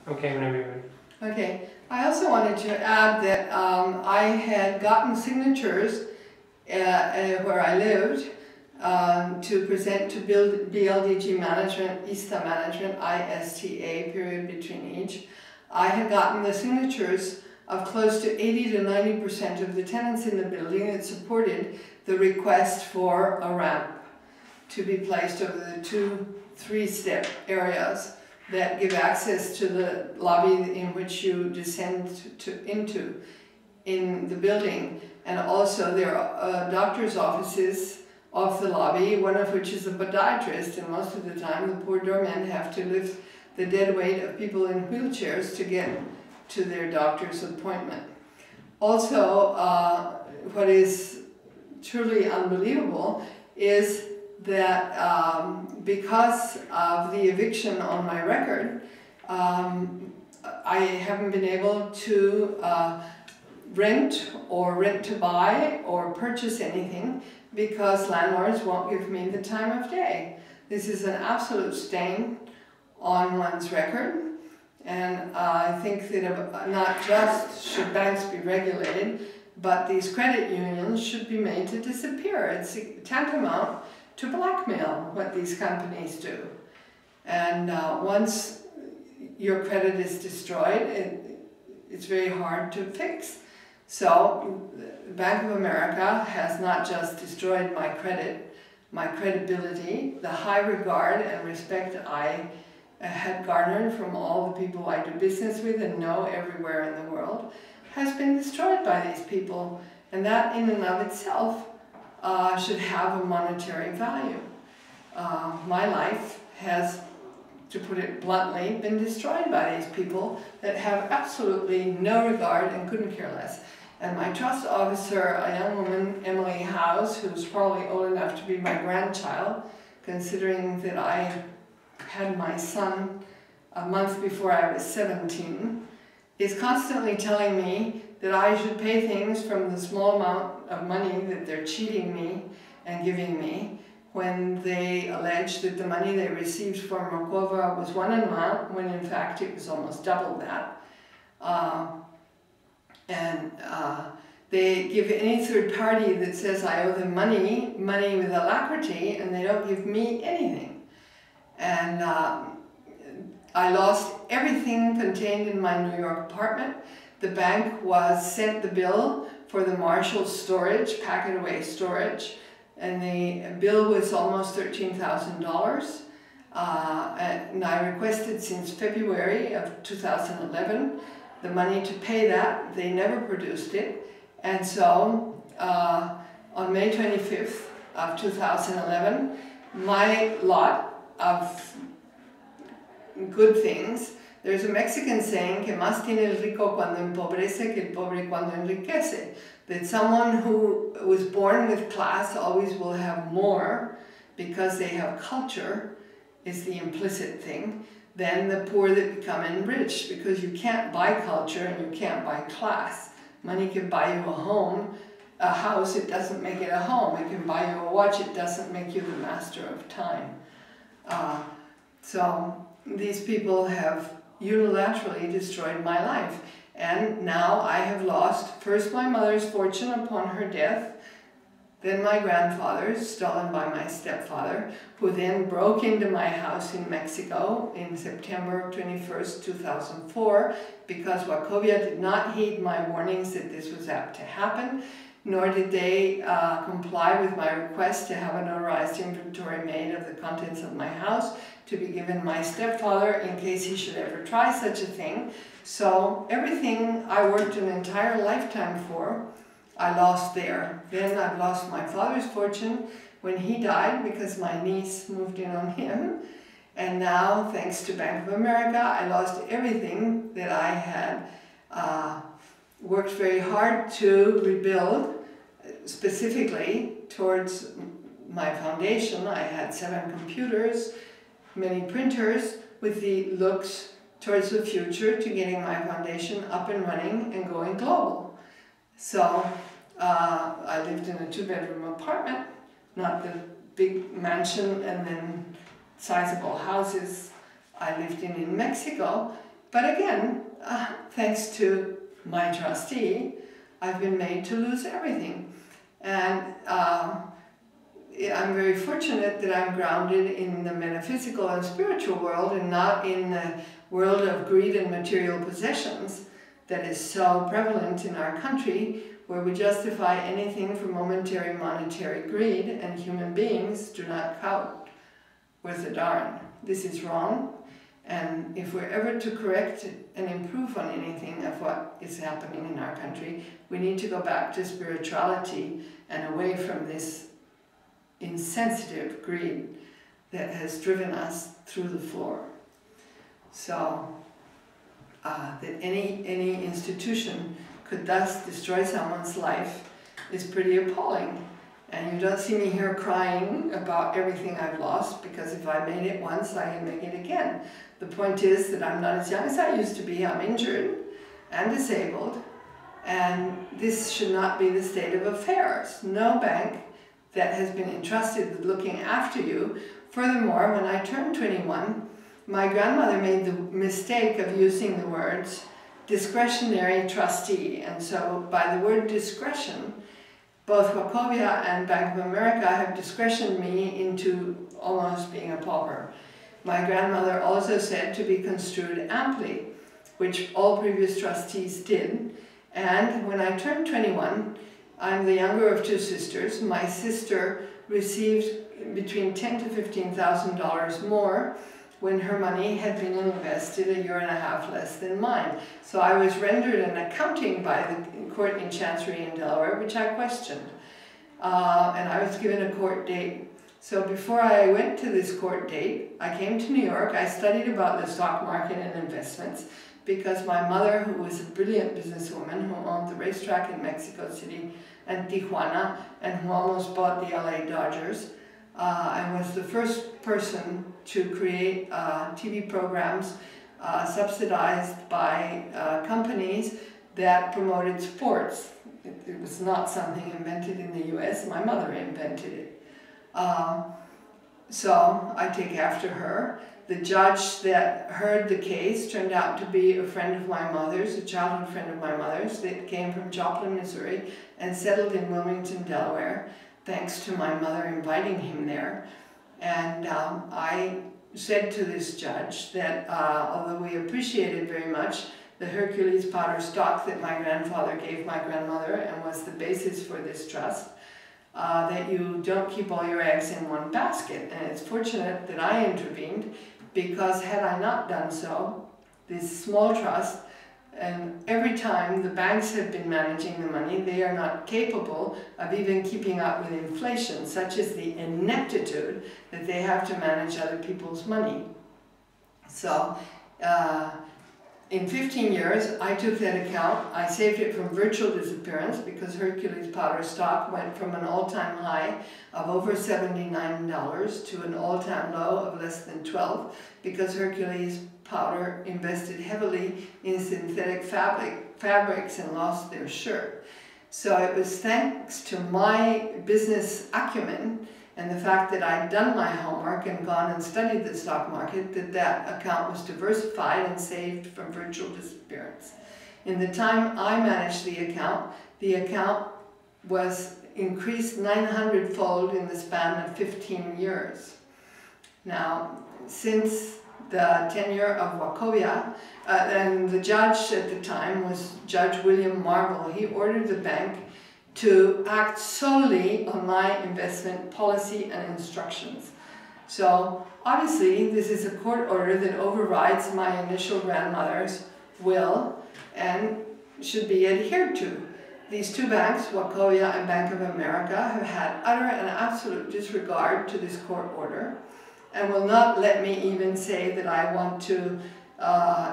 Okay, whenever you're ready. Okay, I also wanted to add that I had gotten signatures where I lived to present to BLDG management, ISTA management, ISTA period between each. I had gotten the signatures of close to 80 to 90% of the tenants in the building that supported the request for a ramp to be placed over the 2-3-step areas that give access to the lobby in which you descend into in the building. And also there are doctor's offices off the lobby, one of which is a podiatrist, and most of the time the poor doormen have to lift the dead weight of people in wheelchairs to get to their doctor's appointment. Also, what is truly unbelievable is that because of the eviction on my record, I haven't been able to rent or rent to buy or purchase anything because landlords won't give me the time of day. This is an absolute stain on one's record, and I think that not just should banks be regulated, but these credit unions should be made to disappear. It's tantamount to blackmail what these companies do. And once your credit is destroyed, it's very hard to fix. So Bank of America has not just destroyed my credit, my credibility, the high regard and respect I had garnered from all the people I do business with and know everywhere in the world, has been destroyed by these people. And that in and of itself should have a monetary value. My life has, to put it bluntly, been destroyed by these people that have absolutely no regard and couldn't care less. And my trust officer, a young woman, Emily House, who's probably old enough to be my grandchild, considering that I had my son a month before I was 17, is constantly telling me that I should pay things from the small amount of money that they're cheating me and giving me, when they allege that the money they received from WACHOVIA was one amount, when in fact it was almost double that. They give any third party that says I owe them money with alacrity, and they don't give me anything. And I lost everything contained in my New York apartment. The bank sent the bill for the Marshall storage, pack-it-away storage, and the bill was almost $13,000. And I requested since February of 2011 the money to pay that. They never produced it. And so on May 25th of 2011, my lot of good things, there's a Mexican saying, que más tiene el rico cuando empobrece que el pobre cuando enriquece. That someone who was born with class always will have more because they have culture, is the implicit thing, than the poor that become enriched, because you can't buy culture and you can't buy class. Money can buy you a home, a house, it doesn't make it a home. It can buy you a watch, it doesn't make you the master of time. So these people have unilaterally destroyed my life. And now I have lost first my mother's fortune upon her death, then my grandfather's, stolen by my stepfather, who then broke into my house in Mexico in September 21st, 2004, because WACHOVIA did not heed my warnings that this was apt to happen, nor did they comply with my request to have a notarized inventory made of the contents of my house to be given my stepfather in case he should ever try such a thing. So everything I worked an entire lifetime for, I lost there. Then I've lost my father's fortune when he died because my niece moved in on him. And now, thanks to Bank of America, I lost everything that I had worked very hard to rebuild, specifically towards my foundation. I had 7 computers, many printers, with the looks towards the future to getting my foundation up and running and going global. So I lived in a 2-bedroom apartment, not the big mansion and then sizable houses I lived in Mexico. But again, thanks to my trustee, I've been made to lose everything. And I'm very fortunate that I'm grounded in the metaphysical and spiritual world and not in the world of greed and material possessions that is so prevalent in our country, where we justify anything for momentary monetary greed, and human beings do not count worth a darn. This is wrong, and if we're ever to correct and improve on anything of what is happening in our country, we need to go back to spirituality and away from this insensitive greed that has driven us through the floor. So that any institution could thus destroy someone's life is pretty appalling. And you don't see me here crying about everything I've lost, because if I made it once, I can make it again. The point is that I'm not as young as I used to be. I'm injured and disabled, and this should not be the state of affairs. No bank that has been entrusted with looking after you. Furthermore, when I turned 21, my grandmother made the mistake of using the words discretionary trustee, and so by the word discretion, both Wachovia and Bank of America have discretioned me into almost being a pauper. My grandmother also said to be construed amply, which all previous trustees did. And when I turned 21, I'm the younger of two sisters. My sister received between $10,000 to $15,000 more when her money had been invested a year and a half less than mine. So I was rendered an accounting by the court in Chancery in Delaware, which I questioned. And I was given a court date. So before I went to this court date, I came to New York. I studied about the stock market and investments because my mother, who was a brilliant businesswoman who owned the racetrack in Mexico City and Tijuana, and who almost bought the LA Dodgers, and was the first person to create TV programs subsidized by companies that promoted sports. It was not something invented in the US. My mother invented it. So I take after her. The judge that heard the case turned out to be a friend of my mother's, a childhood friend of my mother's, that came from Joplin, Missouri, and settled in Wilmington, Delaware, thanks to my mother inviting him there. And I said to this judge that although we appreciated very much the Hercules powder stock that my grandfather gave my grandmother and was the basis for this trust, that you don't keep all your eggs in one basket. And it's fortunate that I intervened, because had I not done so, this small trust, and every time the banks have been managing the money, they are not capable of even keeping up with inflation, such as the ineptitude that they have to manage other people's money. So in 15 years, I took that account. I saved it from virtual disappearance because Hercules powder stock went from an all-time high of over $79 to an all-time low of less than $12, because Hercules powder invested heavily in synthetic fabrics and lost their shirt. So it was thanks to my business acumen and the fact that I'd done my homework and gone and studied the stock market that that account was diversified and saved from virtual disappearance. In the time I managed the account was increased 900-fold in the span of 15 years. Now, since the tenure of Wachovia, and the judge at the time was Judge William Marvel, he ordered the bank to act solely on my investment policy and instructions. So obviously this is a court order that overrides my initial grandmother's will and should be adhered to. These two banks, Wachovia and Bank of America, have had utter and absolute disregard to this court order and will not let me even say that I want to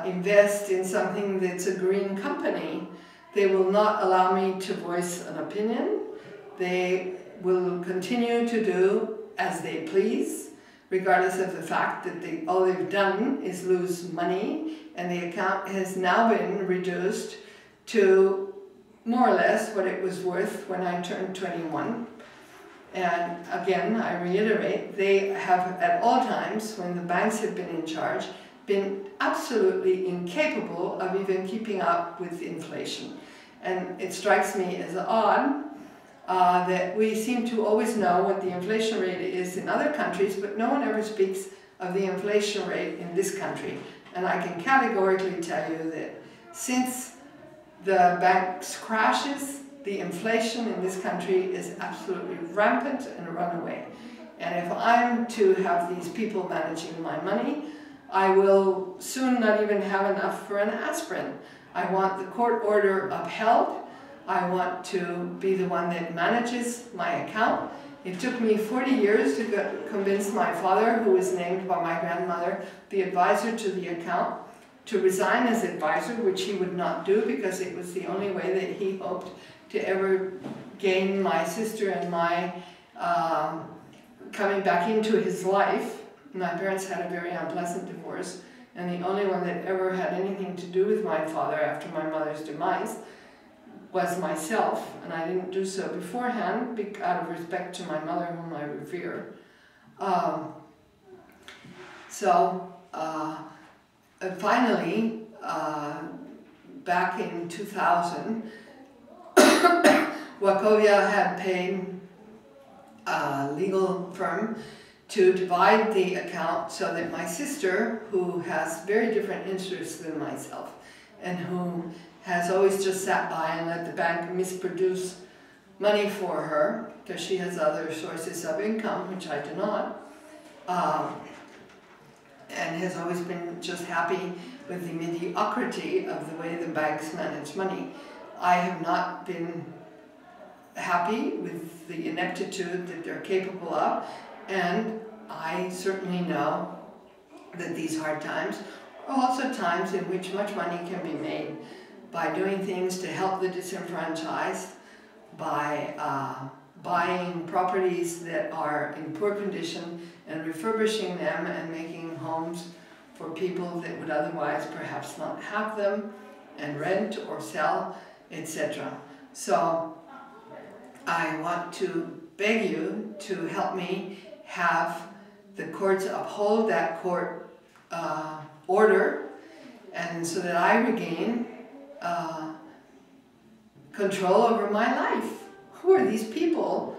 invest in something that's a green company. They will not allow me to voice an opinion. They will continue to do as they please, regardless of the fact that all they've done is lose money, and the account has now been reduced to more or less what it was worth when I turned 21. And again, I reiterate, they have at all times, when the banks have been in charge, been absolutely incapable of even keeping up with inflation. And it strikes me as odd that we seem to always know what the inflation rate is in other countries, but no one ever speaks of the inflation rate in this country. And I can categorically tell you that since the bank's crashes, the inflation in this country is absolutely rampant and a runaway. And if I'm to have these people managing my money, I will soon not even have enough for an aspirin. I want the court order upheld. I want to be the one that manages my account. It took me 40 years to convince my father, who was named by my grandmother the advisor to the account, to resign as advisor, which he would not do because it was the only way that he hoped to ever gain my sister and my coming back into his life. My parents had a very unpleasant divorce, and the only one that ever had anything to do with my father after my mother's demise was myself, and I didn't do so beforehand out of respect to my mother, whom I revere. Finally, back in 2000, Wachovia had paid a legal firm to divide the account so that my sister, who has very different interests than myself, and who has always just sat by and let the bank misproduce money for her, because she has other sources of income, which I do not, and has always been just happy with the mediocrity of the way the banks manage money. I have not been happy with the ineptitude that they're capable of, and I certainly know that these hard times are also times in which much money can be made by doing things to help the disenfranchised, by buying properties that are in poor condition and refurbishing them and making homes for people that would otherwise perhaps not have them, and rent or sell, etc. So I want to beg you to help me have the courts uphold that court order, and so that I regain control over my life. Who are these people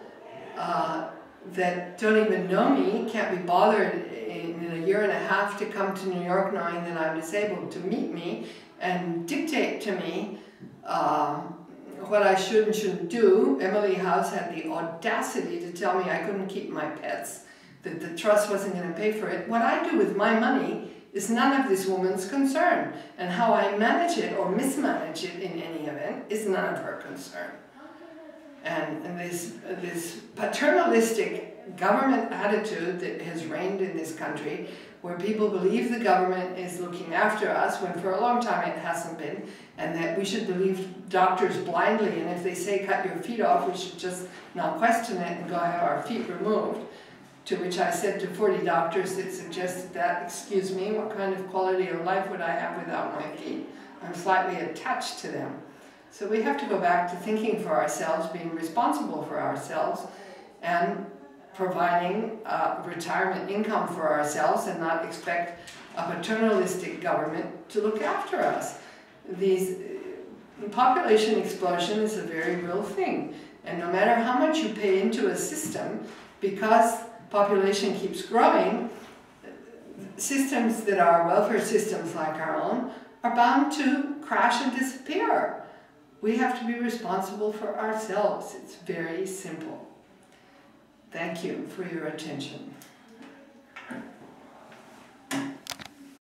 that don't even know me, can't be bothered in a year and a half to come to New York knowing that I'm disabled, to meet me and dictate to me what I should and shouldn't do? Emily House had the audacity to tell me I couldn't keep my pets, that the trust wasn't going to pay for it. What I do with my money is none of this woman's concern, and how I manage it or mismanage it in any event is none of her concern. And this paternalistic government attitude that has reigned in this country, where people believe the government is looking after us when for a long time it hasn't been, and that we should believe doctors blindly, and if they say cut your feet off, we should just not question it and go have our feet removed. To which I said to 40 doctors that suggested that, excuse me, what kind of quality of life would I have without my feet? I'm slightly attached to them. So we have to go back to thinking for ourselves, being responsible for ourselves, and providing retirement income for ourselves, and not expect a paternalistic government to look after us. Population explosion is a very real thing, and no matter how much you pay into a system, because population keeps growing, systems that are welfare systems like our own are bound to crash and disappear. We have to be responsible for ourselves. It's very simple. Thank you for your attention.